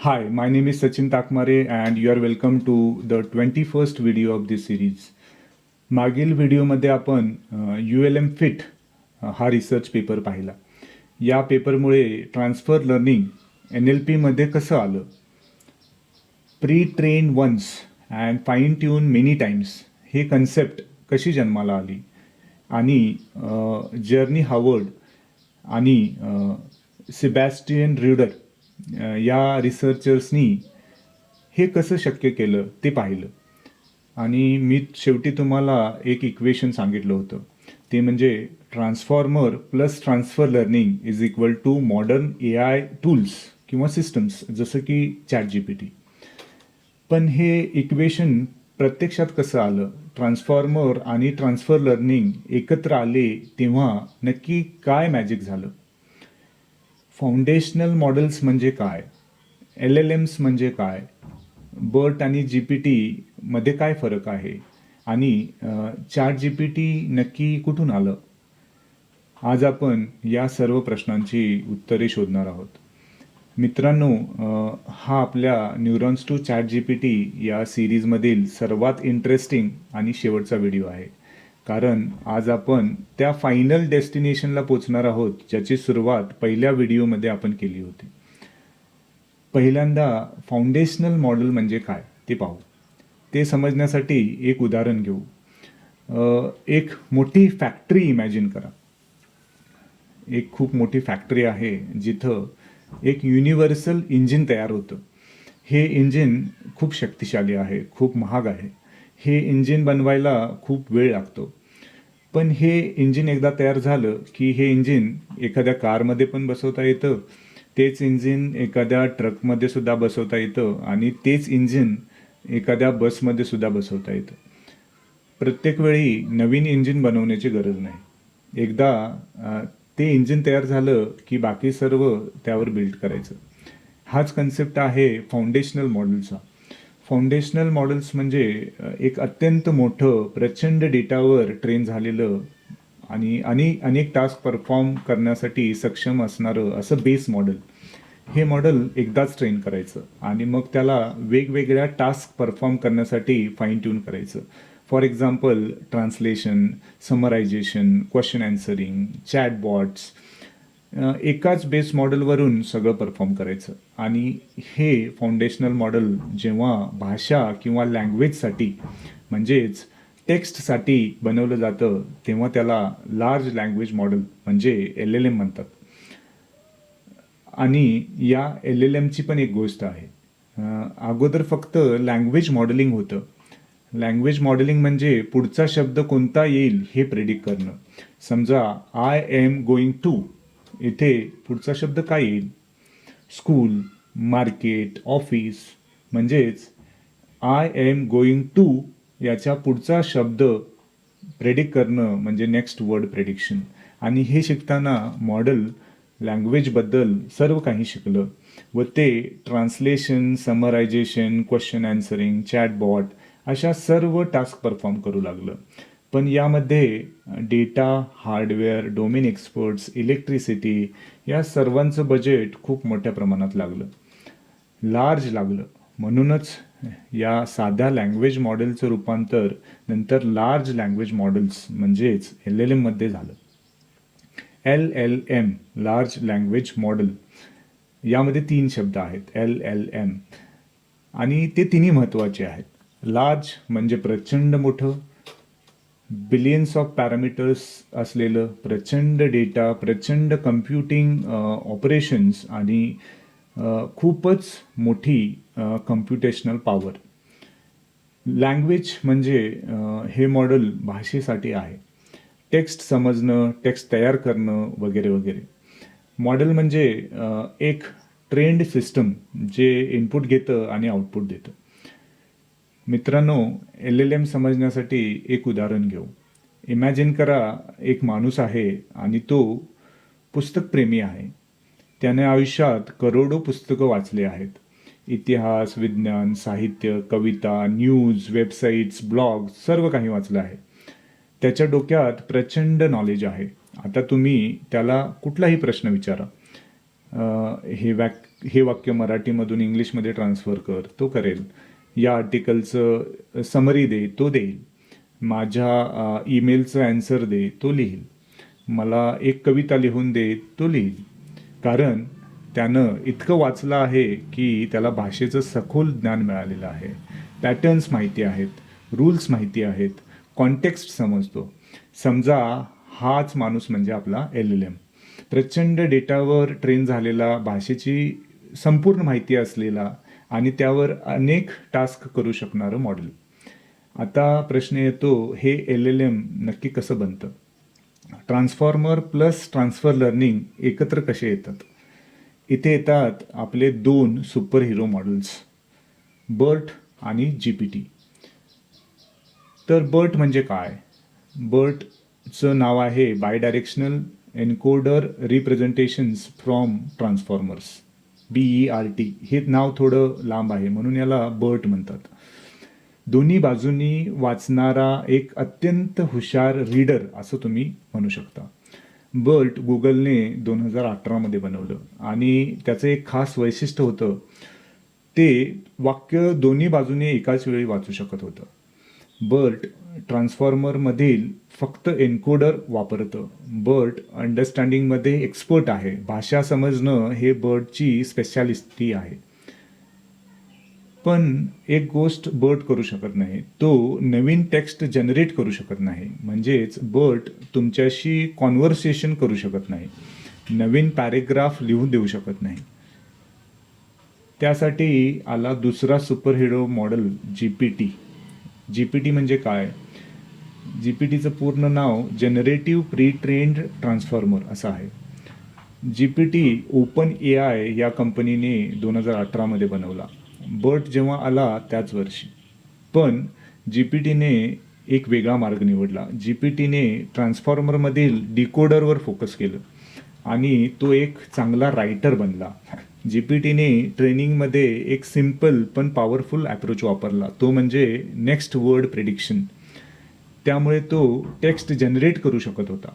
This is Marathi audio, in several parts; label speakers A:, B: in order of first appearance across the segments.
A: Hi, my name is Sachin Takmare and you are welcome to the 21st video of this series. मागील व्हिडिओमध्ये आपण ULM फिट हा रिसर्च पेपर पाहिला. या पेपरमुळे ट्रान्सफर लर्निंग NLP मध्ये कसं आलं, pre train once and fine tune many times हे कन्सेप्ट कशी जन्माला आली आणि जर्नी हावर्ड आणि सेबॅस्टियन रीडर या रिसर्चर्सनी हे कसं शक्य केलं ते पाहिलं. आणि मी शेवटी तुम्हाला एक इक्वेशन सांगितलं होतं, ते म्हणजे transformer plus transfer learning is equal to modern AI tools किंवा सिस्टम्स जसं की ChatGPT. पण हे इक्वेशन प्रत्यक्षात कसं आलं, ट्रान्सफॉर्मर आणि ट्रान्सफर लर्निंग एकत्र आले तेव्हा नक्की काय मॅजिक झालं, फाउंडेशनल मॉडेल्स म्हणजे काय, LLMs म्हणजे काय, BERT आणि GPT मध्ये काय फरक आहे आणि ChatGPT नक्की कुठून आलं. आज आपण या सर्व प्रश्नांची उत्तरे शोधणार आहोत. मित्रांनो, हा आपल्या न्यूरॉन्स टू ChatGPT या सिरीजमधील सर्वात इंटरेस्टिंग आणि शेवटचा व्हिडिओ आहे, कारण आज आपण त्या फायनल डेस्टिनेशनला पोचणार आहोत ज्याची सुरुवात पहिल्या व्हिडिओमध्ये आपण केली होती. पहिल्यांदा फाउंडेशनल मॉडेल म्हणजे काय ते पाहू. ते समजण्यासाठी एक उदाहरण घेऊ. एक मोठी फॅक्टरी इमॅजिन करा. एक खूप मोठी फॅक्टरी आहे जिथं एक युनिव्हर्सल इंजिन तयार होतं. हे इंजिन खूप शक्तिशाली आहे, खूप महाग आहे. हे इंजिन बनवायला खूप वेळ लागतो. पण हे इंजिन एकदा तयार झालं की हे इंजिन एखाद्या कारमध्ये पण बसवता येतं, तेच इंजिन एखाद्या ट्रकमध्ये सुद्धा बसवता येतं आणि तेच इंजिन एखाद्या बसमध्ये सुद्धा बसवता येतं. प्रत्येक वेळी नवीन इंजिन बनवण्याची गरज नाही. एकदा ते इंजिन तयार झालं की बाकी सर्व त्यावर बिल्ड करायचं. हाच कन्सेप्ट आहे फाउंडेशनल मॉडेलचा. फाउंडेशनल मॉडेल्स म्हणजे एक अत्यंत मोठं प्रचंड डेटावर ट्रेन झालेलं आणि अनेक टास्क परफॉर्म करण्यासाठी सक्षम असणारं असं बेस मॉडेल. हे मॉडेल एकदाच ट्रेन करायचं आणि मग त्याला वेगवेगळ्या टास्क परफॉर्म करण्यासाठी फाईन ट्यून करायचं. For example translation, summarization, question answering, chatbots, एकाच बेस मॉडेलवरून सगळं परफॉर्म करायचं. आणि हे फाउंडेशनल मॉडेल जेव्हा भाषा किंवा लँग्वेजसाठी म्हणजेच टेक्स्टसाठी बनवलं जातं तेव्हा त्याला लार्ज लँग्वेज मॉडेल म्हणजे LLM म्हणतात. आणि या LLMची पण एक गोष्ट आहे, अगोदर फक्त लँग्वेज मॉडेलिंग होतं. लँग्वेज मॉडेलिंग म्हणजे पुढचा शब्द कोणता येईल हे प्रेडिक्ट करणं. समजा आय एम गोईंग टू, इथे पुढचा शब्द काय येईल, स्कूल, मार्केट, ऑफिस. म्हणजेच आय एम गोईंग टू याच्या पुढचा शब्द प्रेडिक्ट करणं म्हणजे नेक्स्ट वर्ड प्रेडिक्शन. आणि हे शिकताना मॉडेल लँग्वेजबद्दल सर्व काही शिकलं व ते ट्रान्सलेशन, समरायझेशन, क्वेश्चन ॲन्सरिंग, चॅटबॉट अशा सर्व टास्क परफॉर्म करू लागलं. पण यामध्ये data, hardware, domain experts, electricity या सर्वांचं बजेट खूप मोठ्या प्रमाणात लागलं, लार्ज लागलं. म्हणूनच या साध्या लँग्वेज मॉडेलचं रूपांतर नंतर लार्ज लँग्वेज मॉडेल्स म्हणजेच LLM मध्ये झालं. LLM लार्ज लँग्वेज मॉडेल, यामध्ये 3 शब्द आहेत LLM आणि ते तिन्ही महत्त्वाचे आहेत. लार्ज म्हणजे प्रचंड मोठं, बिलियन्स ऑफ पॅरामीटर्स असलेलं, प्रचंड डेटा, प्रचंड कम्प्युटिंग ऑपरेशन्स आणि खूपच मोठी कम्प्युटेशनल पॉवर. लँग्वेज म्हणजे हे मॉडेल भाषेसाठी आहे, टेक्स्ट समजणं, टेक्स्ट तयार करणं वगैरे वगैरे. मॉडेल म्हणजे एक ट्रेंड सिस्टम जे इनपुट घेतं आणि आउटपुट देतं. मित्रांनो, LLM समजण्यासाठी एक उदाहरण घेऊ. इमॅजिन करा, एक माणूस आहे आणि तो पुस्तकप्रेमी आहे. त्याने आयुष्यात करोडो पुस्तकं वाचले आहेत. इतिहास, विज्ञान, साहित्य, कविता, न्यूज, वेबसाईट्स, ब्लॉग सर्व काही वाचलं आहे. त्याच्या डोक्यात प्रचंड नॉलेज आहे. आता तुम्ही त्याला कुठलाही प्रश्न विचारा, हे हे वाक्य मराठीमधून इंग्लिशमध्ये ट्रान्सफर कर, तो करेल. या आर्टिकलचं समरी दे, तो देईल. माझ्या ईमेलचं ॲन्सर दे, तो लिहील. मला एक कविता लिहून दे, तो लिहील. कारण त्यानं इतकं वाचलं आहे की त्याला भाषेचं सखोल ज्ञान मिळालेलं आहे. पॅटर्न्स माहिती आहेत, रूल्स माहिती आहेत, कॉन्टेक्स्ट समजतो. समजा हाच माणूस म्हणजे आपला LLM. प्रचंड डेटावर ट्रेन झालेला, भाषेची संपूर्ण माहिती असलेला आणि त्यावर अनेक टास्क करू शकणारं मॉडेल. आता प्रश्न येतो, हे LLM नक्की कसं बनतं? ट्रान्सफॉर्मर प्लस ट्रान्सफर लर्निंग एकत्र कसे येतात? इथे येतात आपले 2 सुपर हिरो मॉडेल्स, BERT आणि GPT. तर BERT म्हणजे काय? BERTचं नाव आहे bidirectional encoder representations from transformers, BERT. हे नाव थोडं लांब आहे म्हणून याला BERT म्हणतात. दोन्ही बाजूंनी वाचणारा एक अत्यंत हुशार रीडर असं तुम्ही म्हणू शकता. BERT गुगलने 2018 बनवलं आणि त्याचं एक खास वैशिष्ट्य होतं, ते वाक्य दोन्ही बाजूने एकाच वेळी वाचू शकत होतं. BERT ट्रान्सफॉर्मरमधील फक्त एन्कोडर वापरतं. BERT अंडरस्टँडिंगमध्ये एक्सपर्ट आहे. भाषा समजणं हे BERTची स्पेशालिटी आहे. पण एक गोष्ट BERT करू शकत नाही, तो नवीन टेक्स्ट जनरेट करू शकत नाही. म्हणजेच BERT तुमच्याशी कॉन्व्हर्सेशन करू शकत नाही, नवीन पॅरेग्राफ लिहून देऊ शकत नाही. त्यासाठी आला दुसरा super hero model GPT. GPT म्हणजे काय? GPTचं पूर्ण नाव जनरेटिव्ह प्री ट्रेन्ड ट्रान्सफॉर्मर असं आहे. GPT OpenAI या कंपनीने 2018 बनवला. BERT जेव्हा आला त्याच वर्षी. पण GPTने एक वेगळा मार्ग निवडला. GPTने ट्रान्सफॉर्मरमधील डिकोडरवर फोकस केलं आणि तो एक चांगला रायटर बनला. GPTने ट्रेनिंगमध्ये एक सिम्पल पण पॉवरफुल ॲप्रोच वापरला, तो म्हणजे नेक्स्ट वर्ड प्रेडिक्शन. त्यामुळे तो टेक्स्ट जनरेट करू शकत होता.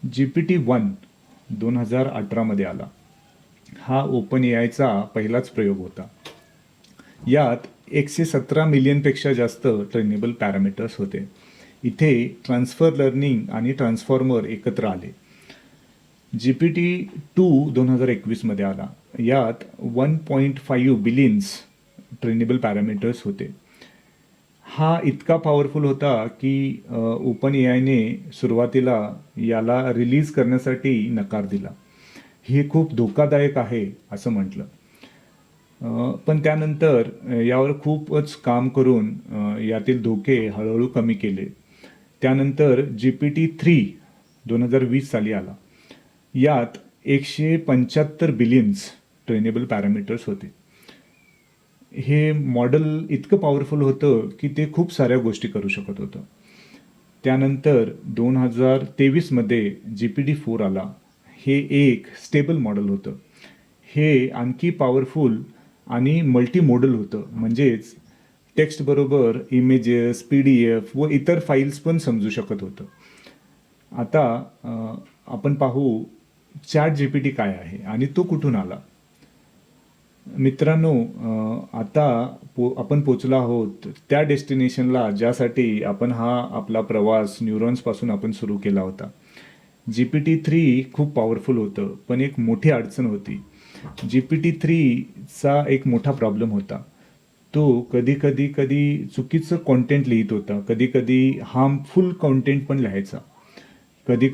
A: GPT-1 2018 आला. हा OpenAIचा पहिलाच प्रयोग होता. यात 117 मिलियनपेक्षा जास्त ट्रेनेबल पॅरामीटर्स होते. इथे ट्रान्सफर लर्निंग आणि ट्रान्सफॉर्मर एकत्र आले. GPT-2 2021 आला. यात 1.5 बिलियन्स ट्रेनेबल पॅरामीटर्स होते. हा इतका पॉवरफुल होता की OpenAIने सुरुवातीला याला रिलीज करण्यासाठी नकार दिला. हे खूप धोकादायक आहे असं म्हटलं. पण त्यानंतर यावर खूपच काम करून यातील धोके हळूहळू कमी केले. त्यानंतर GPT-3 2020 साली आला. यात 175 बिलियन्स ट्रेनेबल पॅरामीटर्स होते. हे मॉडेल इतकं पॉवरफुल होतं की ते खूप साऱ्या गोष्टी करू शकत होतं. त्यानंतर 2023 GPT-4 आला. हे एक स्टेबल मॉडेल होतं. हे आणखी पॉवरफुल आणि मल्टीमोडल होतं. म्हणजेच टेक्स्टबरोबर इमेजेस, PDF व इतर फाईल्स पण समजू शकत होतं. आता आपण पाहू ChatGPT काय आहे आणि तो कुठून आला. मित्रांनो, आता आपण पोचलो आहोत त्या डेस्टिनेशनला ज्यासाठी आपण हा आपला प्रवास न्यूरॉन्सपासून आपण सुरू केला होता. GPT-3 खूप पॉवरफुल होतं, पण एक मोठी अडचण होती. GPT-3चा एक मोठा प्रॉब्लेम होता. तो कधी चुकीचं कॉन्टेंट लिहित होता, कधी हार्मफुल कॉन्टेंट पण लिहायचा, कधी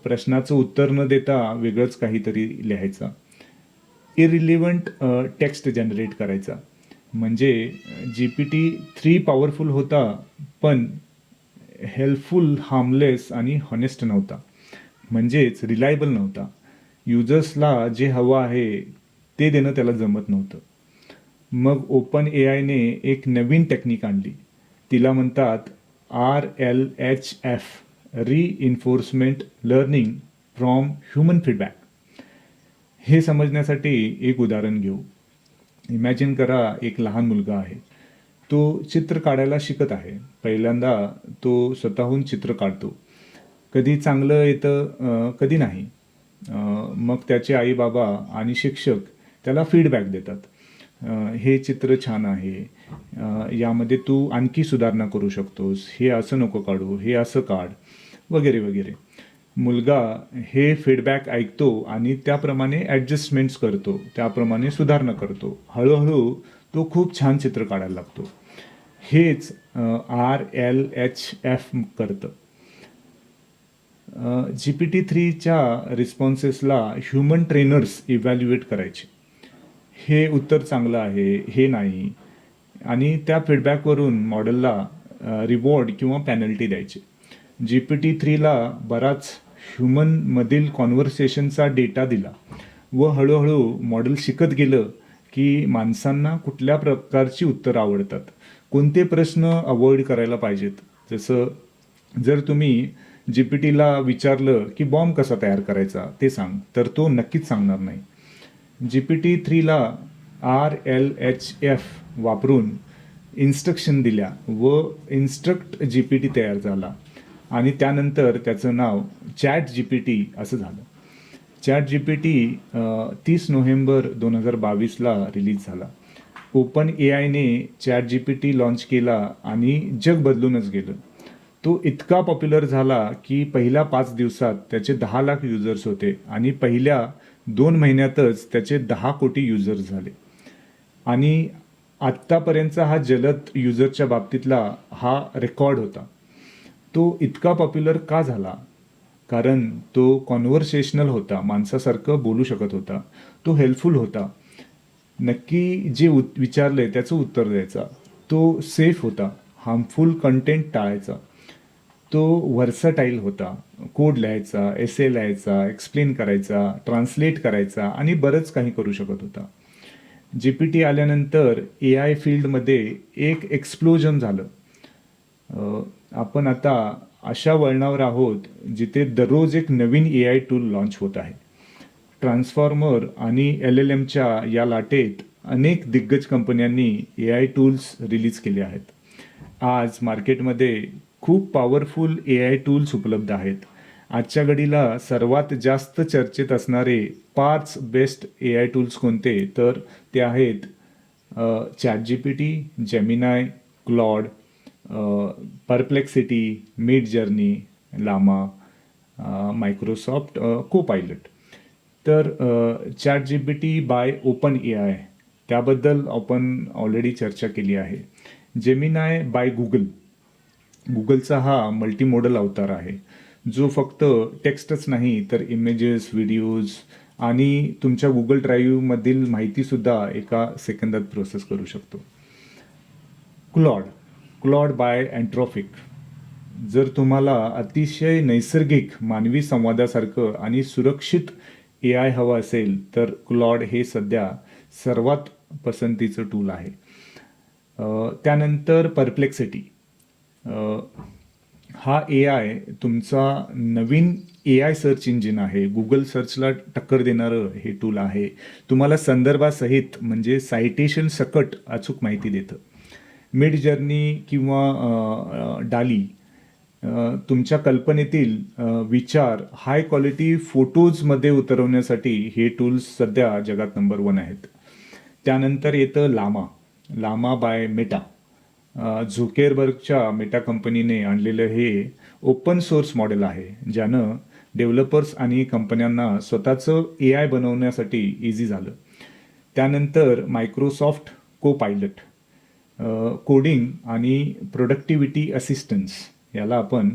A: प्रश्नाचं उत्तर न देता वेगळंच काहीतरी लिहायचा, इरिलिव्हंट टेक्स्ट जनरेट करायचा. म्हणजे GPT-3 पॉवरफुल होता, पण हेल्पफुल, हार्मलेस आणि हॉनेस्ट नव्हता. म्हणजेच रिलायबल नव्हता. युजर्सला जे हवं आहे ते देणं त्याला जमत नव्हतं. मग OpenAIने एक नवीन टेक्निक आणली. तिला म्हणतात RLHF, reinforcement learning from human feedback. हे समजण्यासाठी एक उदाहरण घेऊ. इमॅजिन करा, एक लहान मुलगा आहे. तो चित्र काढायला शिकत आहे. पहिल्यांदा तो स्वतःहून चित्र काढतो. कधी चांगलं येतं, कधी नाही. मग त्याचे आई बाबा आणि शिक्षक त्याला फीडबॅक देतात. हे चित्र छान आहे, यामध्ये तू आणखी सुधारणा करू शकतोस, हे असं नको काढू, हे असं काढ, वगैरे वगैरे. मुलगा हे फीडबॅक ऐकतो आणि त्याप्रमाणे ॲडजस्टमेंट्स करतो, त्याप्रमाणे सुधारणा करतो. हळूहळू तो खूप छान चित्र काढायला लागतो. हेच RLHF करतं. GPT-3च्या रिस्पॉन्सेसला ह्युमन ट्रेनर्स इव्हॅल्युएट करायचे. हे उत्तर चांगलं आहे, हे नाही, आणि त्या फीडबॅकवरून मॉडेलला रिवॉर्ड किंवा पॅनल्टी द्यायचे. GPT-3ला बराच ह्युमनमधील कॉन्व्हर्सेशनचा डेटा दिला व हळूहळू मॉडेल शिकत गेलं की माणसांना कुठल्या प्रकारची उत्तरं आवडतात, कोणते प्रश्न अवॉइड करायला पाहिजेत. जसं जर तुम्ही जीपीटीला विचारलं की बॉम्ब कसा तयार करायचा ते सांग, तर तो नक्कीच सांगणार नाही. GPT-3ला RLHF वापरून इन्स्ट्रक्शन दिल्या व इन्स्ट्रक्ट जीपीटी तयार झाला आणि त्यानंतर त्याचं नाव चॅट जीपीटी असं झालं. चॅट जीपीटी 30 नोव्हेंबर 2022ला रिलीज झाला. ओपन AIने चॅट जीपीटी लॉन्च केला आणि जग बदलूनच गेलं. तो इतका पॉप्युलर झाला की पहिल्या 5 दिवसात त्याचे 10 लाख युजर्स होते आणि पहिल्या 2 महिन्यातच त्याचे 10 कोटी युजर्स झाले. आणि आत्तापर्यंतचा हा जलद युजरच्या बाबतीतला हा रेकॉर्ड होता. तो इतका पॉप्युलर का झाला? कारण तो कॉन्व्हर्सेशनल होता, माणसासारखं बोलू शकत होता, तो हेल्पफुल होता, नक्की जे विचारले त्याचं उत्तर द्यायचा, तो सेफ होता, हार्मफुल कंटेंट टाळायचा, तो व्हर्सटाईल होता, कोड लिहायचा, एसे लिहायचा, एक्सप्लेन करायचा, ट्रान्सलेट करायचा आणि बरंच काही करू शकत होता. जीपीटी आल्यानंतर AI फील्डमध्ये एक एक्सप्लोजन झालं. आपण आता अशा वळणावर आहोत जिथे दररोज एक नवीन AI टूल लॉन्च होत आहे. ट्रान्सफॉर्मर आणि LLMच्या या लाटेत अनेक दिग्गज कंपन्यांनी AI टूल्स रिलीज केले आहेत. आज मार्केटमध्ये खूप पॉवरफुल AI टूल्स उपलब्ध आहेत. आजच्या घडीला सर्वात जास्त चर्चेत असणारे 5 बेस्ट AI टूल्स कोणते, तर ते आहेत chat GPT, Gemini, Claude, Perplexity, Midjourney, Llama, Microsoft Copilot. तर chat GPT by open AI त्याबद्दल आपण ऑलरेडी चर्चा केली आहे. जेमिनाय बाय गुगलचा हा मल्टीमोडल अवतार आहे जो फक्त टेक्स्टच नाही तर इमेजेस, व्हिडिओज आणि तुमच्या गुगल ड्राईव्हमधील माहितीसुद्धा एका सेकंदात प्रोसेस करू शकतो. Claude by Anthropic. जर तुम्हाला अतिशय नैसर्गिक मानवी संवादासारखं आणि सुरक्षित AI हवं असेल तर क्लॉड हे सध्या सर्वात पसंतीचं टूल आहे. त्यानंतर परप्लेक्सिटी. हा AI तुमचा नवीन AI सर्च इंजिन आहे. गुगल सर्चला टक्कर देणारं हे टूल आहे. तुम्हाला संदर्भासहित म्हणजे सायटेशन सकट अचूक माहिती देतं. मिड जर्नी किंवा डाली तुमच्या कल्पनेतील विचार हाय क्वालिटी फोटोजमध्ये उतरवण्यासाठी हे टूल्स सध्या जगात नंबर 1 आहेत. त्यानंतर येतं लामा बाय मेटा. झुकेरबर्गच्या मेटा कंपनीने आणलेलं हे ओपन सोर्स मॉडेल आहे ज्यानं डेव्हलपर्स आणि कंपन्यांना स्वतःचं AI बनवण्यासाठी इझी झालं. त्यानंतर मायक्रोसॉफ्ट कोपायलट. कोडिंग आणि प्रोडक्टिव्हिटी असिस्टन्स याला आपण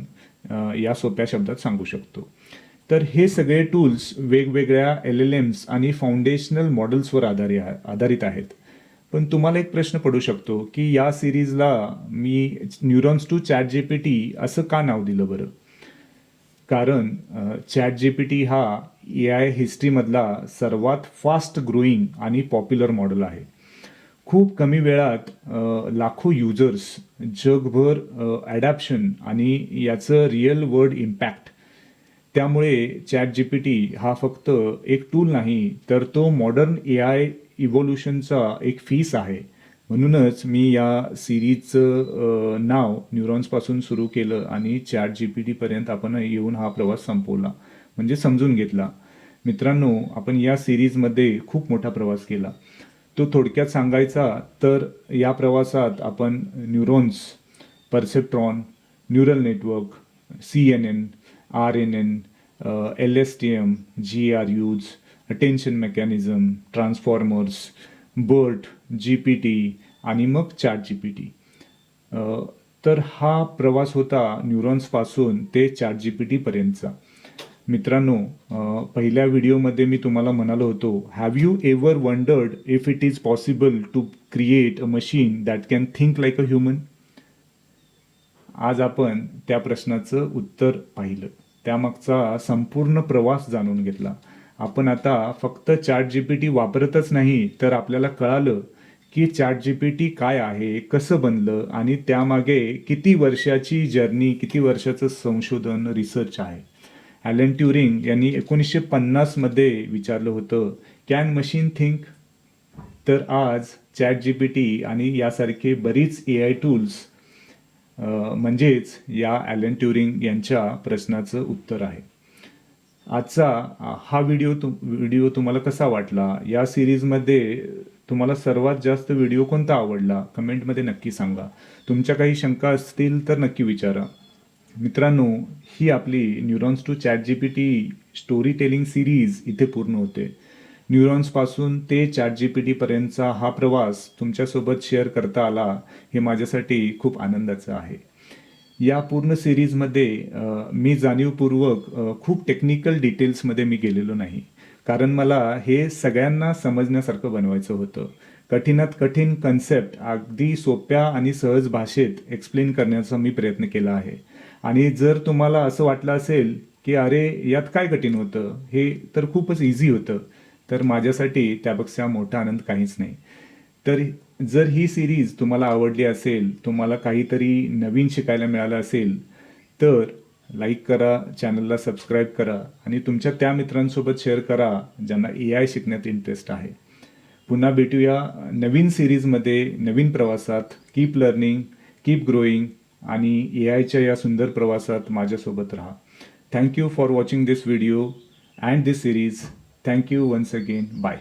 A: या सोप्या शब्दात सांगू शकतो. तर हे सगळे टूल्स वेगवेगळ्या LLMs आणि फाउंडेशनल मॉडेल्सवर आधारित आहेत. पण तुम्हाला एक प्रश्न पडू शकतो की या सिरीजला मी न्यूरॉन्स टू चॅट जीपीटी असं का नाव दिलं बरं? कारण चॅट जीपीटी हा AI हिस्ट्रीमधला सर्वात फास्ट ग्रोईंग आणि पॉप्युलर मॉडेल आहे. खूप कमी वेळात लाखो युजर्स, जगभर ॲडॅप्शन आणि याचं रिअल वर्ल्ड इम्पॅक्ट. त्यामुळे चॅट जीपीटी हा फक्त एक टूल नाही तर तो मॉडर्न AI इव्होल्युशनचा एक फीस आहे. म्हणूनच मी या सिरीजचं नाव न्यूरॉन्सपासून सुरू केलं आणि चॅट जीपीटीपर्यंत आपण येऊन हा प्रवास संपवला, म्हणजे समजून घेतला. मित्रांनो, आपण या सिरीजमध्ये खूप मोठा प्रवास केला. तो थोडक्यात सांगायचा तर या प्रवासात आपण neurons, perceptron, neural network, CNN, RNN, LSTM, GRUs, attention mechanism, transformers, BERT, GPT आणि मग चॅट GPT. तर हा प्रवास होता न्यूरॉन्सपासून ते चॅट GPT पर्यंतचा. मित्रांनो, पहिल्या व्हिडिओमध्ये मी तुम्हाला म्हणालो होतो, have you ever wondered if it is possible to create a machine that can think like a human? आज आपण त्या प्रश्नाचं उत्तर पाहिलं, त्यामागचा संपूर्ण प्रवास जाणून घेतला. आपण आता फक्त चॅट GPT वापरतच नाही, तर आपल्याला कळालं की चॅट GPT काय आहे, कसं बनलं आणि त्यामागे किती वर्षाची जर्नी, किती वर्षाचं संशोधन, रिसर्च आहे. ॲलन ट्युरिंग यांनी 1950 विचारलं होतं, कॅन मशीन थिंक? तर आज चॅट GPT आणि यासारखे बरीच AI टूल्स म्हणजेच या ॲलन ट्युरिंग यांच्या प्रश्नाचं उत्तर आहे. आजचा हा व्हिडिओ तुम्हाला कसा वाटला? या सिरीजमध्ये तुम्हाला सर्वात जास्त व्हिडिओ कोणता आवडला? कमेंटमध्ये नक्की सांगा. तुमच्या काही शंका असतील तर नक्की विचारा. मित्रांनो, ही आपली neurons to chat GPT story telling series इथे पूर्ण होते. न्यूरॉन्सपासून ते चॅट GPT पर्यंतचा हा प्रवास तुमच्यासोबत शेअर करता आला, हे माझ्यासाठी खूप आनंदाचं आहे. या पूर्ण सिरीजमध्ये मी जाणीवपूर्वक खूप टेक्निकल डिटेल्समध्ये मी गेलेलो नाही, कारण मला हे सगळ्यांना समजण्यासारखं बनवायचं होतं. कठीणात कठीण कन्सेप्ट अगदी सोप्या आणि सहज भाषेत एक्सप्लेन करण्याचा मी प्रयत्न केला आहे. आणि जर तुम्हाला असं वाटलं असेल की अरे यात काय कठीण होतं, हे तर खूपच इझी होतं, तर माझ्यासाठी त्यापेक्षा मोठा आनंद काहीच नाही. तर जर ही सिरीज तुम्हाला आवडली असेल, तुम्हाला काहीतरी नवीन शिकायला मिळालं असेल, तर लाईक करा, चॅनलला सबस्क्राईब करा आणि तुमच्या त्या मित्रांसोबत शेअर करा ज्यांना AI शिकण्यात इंटरेस्ट आहे. पुन्हा भेटूया नवीन सिरीजमध्ये, नवीन प्रवासात. कीप लर्निंग, कीप ग्रोईंग आणि AIच्या या सुंदर प्रवासात माझ्यासोबत राहा. Thank you for watching this video and this series. Thank you once again. Bye.